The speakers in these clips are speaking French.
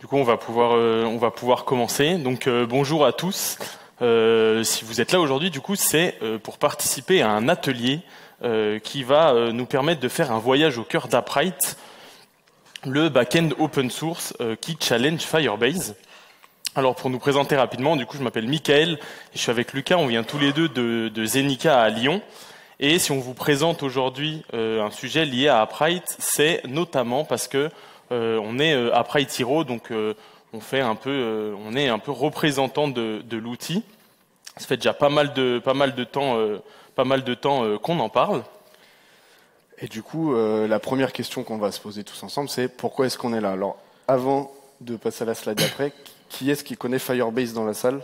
Du coup, on va pouvoir commencer. Donc, bonjour à tous. Si vous êtes là aujourd'hui, du coup, c'est pour participer à un atelier qui va nous permettre de faire un voyage au cœur d'Upright, le back-end open source qui challenge Firebase. Alors, pour nous présenter rapidement, du coup, je m'appelle Michael et je suis avec Lucas. On vient tous les deux de Zenica à Lyon. Et si on vous présente aujourd'hui un sujet lié à Upright, c'est notamment parce que on est Upright Hero, donc on est un peu représentant de l'outil. Ça fait déjà pas mal de temps qu'on en parle. Et du coup, la première question qu'on va se poser tous ensemble, c'est pourquoi est-ce qu'on est là? Alors, avant de passer à la slide d'après, qui est-ce qui connaît Firebase dans la salle?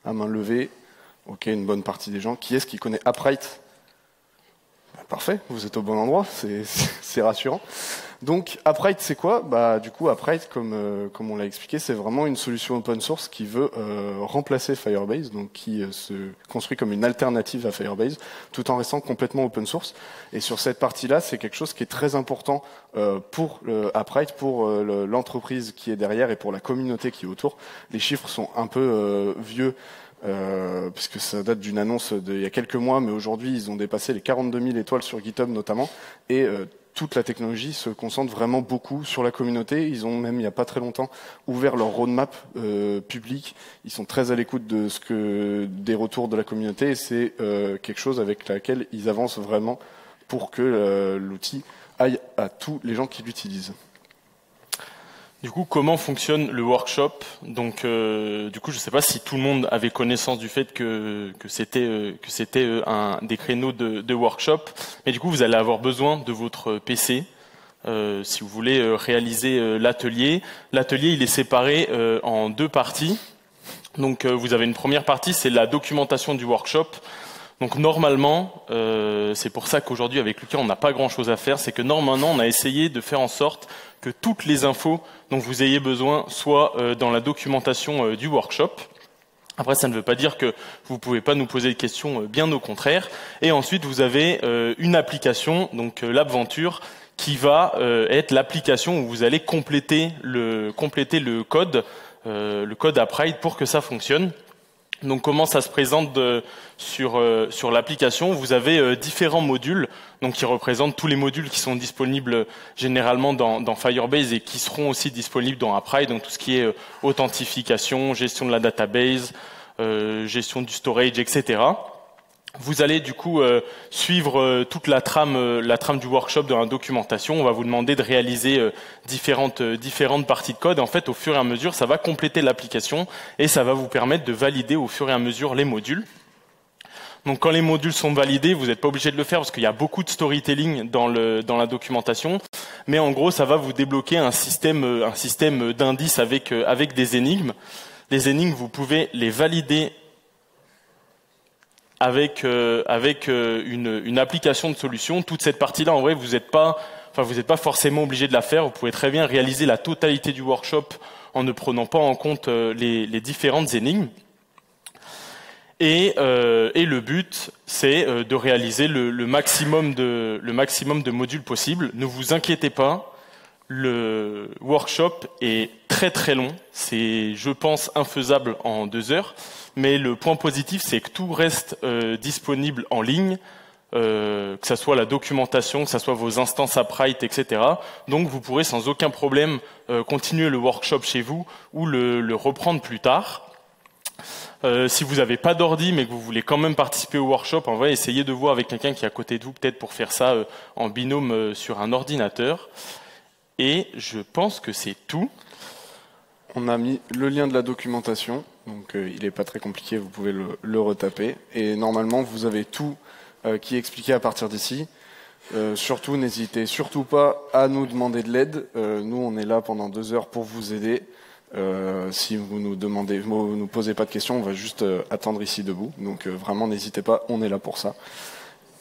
À main levée. Ok, une bonne partie des gens. Qui est-ce qui connaît Upright? Parfait, vous êtes au bon endroit, c'est rassurant. Donc, Upright, c'est quoi? Du coup, Upright, comme on l'a expliqué, c'est vraiment une solution open source qui veut remplacer Firebase, donc qui se construit comme une alternative à Firebase, tout en restant complètement open source. Et sur cette partie-là, c'est quelque chose qui est très important pour Upright, pour l'entreprise qui est derrière et pour la communauté qui est autour. Les chiffres sont un peu vieux, puisque ça date d'une annonce d'il y a quelques mois, mais aujourd'hui ils ont dépassé les 42 000 étoiles sur GitHub notamment, et toute la technologie se concentre vraiment beaucoup sur la communauté. Ils ont même il n'y a pas très longtemps ouvert leur roadmap public. Ils sont très à l'écoute de des retours de la communauté, et c'est quelque chose avec laquelle ils avancent vraiment pour que l'outil aille à tous les gens qui l'utilisent. Du coup, comment fonctionne le workshop? Donc, du coup, je ne sais pas si tout le monde avait connaissance du fait que c'était des créneaux de workshop, mais du coup, vous allez avoir besoin de votre PC si vous voulez réaliser l'atelier. L'atelier, il est séparé en deux parties. Donc, vous avez une première partie, c'est la documentation du workshop. Donc normalement, c'est pour ça qu'aujourd'hui avec Lucas on n'a pas grand-chose à faire, c'est que normalement on a essayé de faire en sorte que toutes les infos dont vous ayez besoin soient dans la documentation du workshop. Après, ça ne veut pas dire que vous ne pouvez pas nous poser des questions, bien au contraire. Et ensuite, vous avez une application, donc l'Aventure, qui va être l'application où vous allez compléter le code Upright pour que ça fonctionne. Donc comment ça se présente sur l'application? Vous avez différents modules, donc qui représentent tous les modules qui sont disponibles généralement dans Firebase et qui seront aussi disponibles dans Upright, donc tout ce qui est authentification, gestion de la database, gestion du storage, etc. Vous allez du coup suivre toute la trame du workshop dans la documentation. On va vous demander de réaliser différentes parties de code. Et en fait, au fur et à mesure, ça va compléter l'application et ça va vous permettre de valider au fur et à mesure les modules. Donc, quand les modules sont validés, vous n'êtes pas obligé de le faire parce qu'il y a beaucoup de storytelling dans la documentation. Mais en gros, ça va vous débloquer un système d'indices avec des énigmes. Les énigmes, vous pouvez les valider avec une application de solution. Toute cette partie-là, en vrai, vous n'êtes pas forcément obligé de la faire. Vous pouvez très bien réaliser la totalité du workshop en ne prenant pas en compte les différentes énigmes. Et le but, c'est de réaliser le maximum de modules possible. Ne vous inquiétez pas, le workshop est très très long. C'est, je pense, infaisable en 2 heures. Mais le point positif, c'est que tout reste disponible en ligne, que ça soit la documentation, que ça soit vos instances Upright, etc. Donc vous pourrez sans aucun problème continuer le workshop chez vous ou le reprendre plus tard. Si vous n'avez pas d'ordi mais que vous voulez quand même participer au workshop, en vrai, essayez de voir avec quelqu'un qui est à côté de vous, peut-être pour faire ça en binôme sur un ordinateur. Et je pense que c'est tout. On a mis le lien de la documentation, donc il n'est pas très compliqué, vous pouvez le retaper. Et normalement, vous avez tout qui est expliqué à partir d'ici. Surtout, n'hésitez surtout pas à nous demander de l'aide. Nous, on est là pendant 2 heures pour vous aider. Si vous nous posez pas de questions, on va juste attendre ici debout. Donc vraiment, n'hésitez pas, on est là pour ça.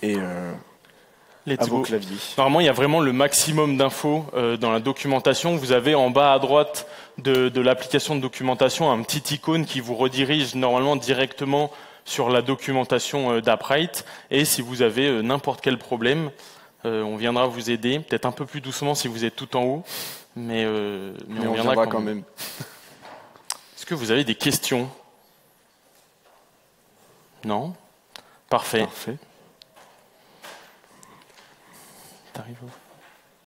Et à vos claviers. Normalement, il y a vraiment le maximum d'infos dans la documentation. Vous avez en bas à droite de l'application de documentation un petit icône qui vous redirige normalement directement sur la documentation d'Upright. Et si vous avez n'importe quel problème, on viendra vous aider, peut-être un peu plus doucement si vous êtes tout en haut. mais on viendra quand même. Est-ce que vous avez des questions? Non? Parfait. Parfait. T'arrives où?